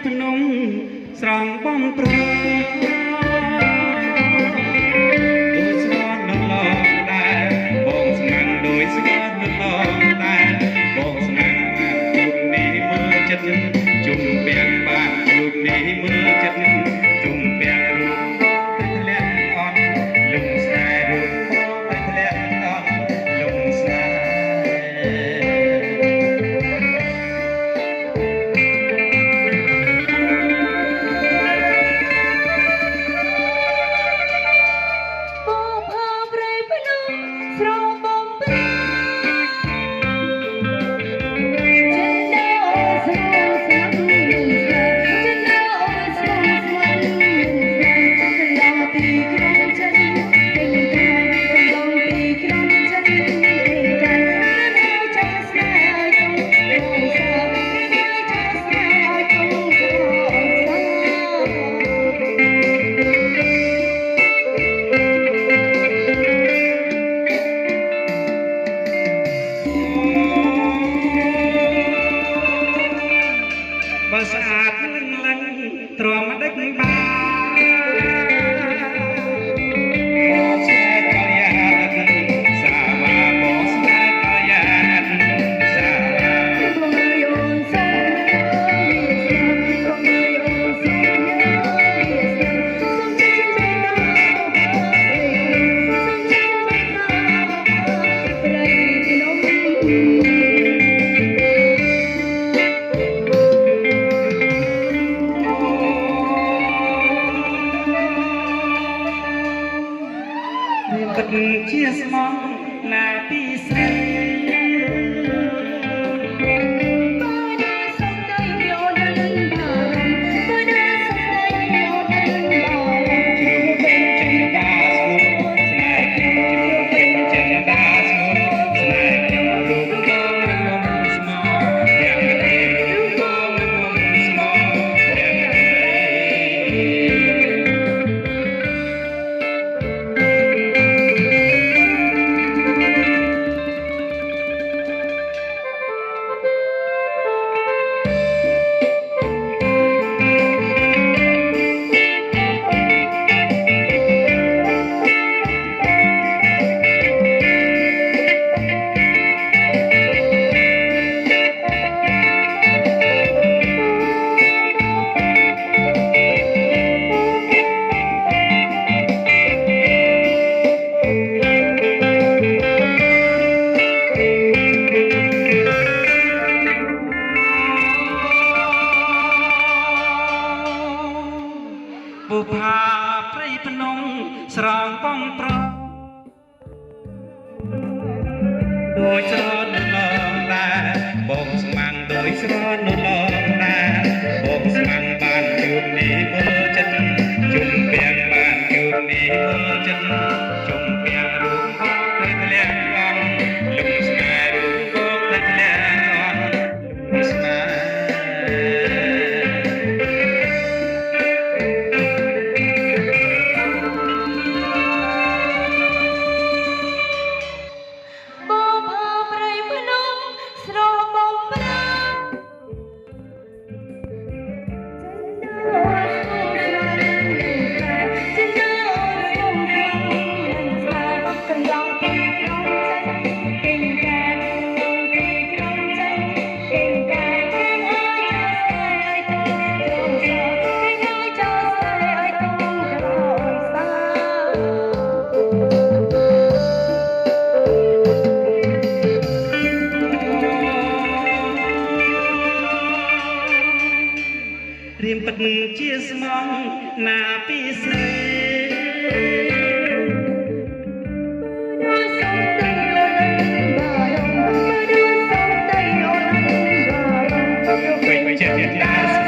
ភ្នំស្រង់បំប្រដូចស្គាល់នៅឡងដែរបងស្ងាំងដូចស្គាល់នៅឡងដែរបងស្ងាំងរូបនេះមើលចិត្តជុំពាំងបានរូបនេះមើលចិត្តជុំពាំងរូបទៅធ្លាក់អត់លំស្នេហ៍រូបទៅធ្លាក់អត់លំស្នេហ៍បើស្អាតលឹងលឹងទ្រាំដេចបានស្នេហ៍កល្យាណសាវាបងស្នេហ៍កល្យាណសាវាបងយូនសាបងយូនសាពិតជាស្មងណាពីស្រីបុប្ផាព្រៃភ្នំស្រងបំប្រដូចស្រននៅឡងដែរបងស្មាំងដូចស្រននៅឡងដែរបងស្មាំងបានជួបនេះមើលចិត្តជុំពាំងបានជួបនេះមើលចិត្តជុំពាំងរូបបងទៅធ្លាក់អងលំស្នេហ៍រូបបងទៅធ្លាក់អងលំស្នេហ៍រៀមពិតជាស្មងណាពីស្រីពេញចិត្តណា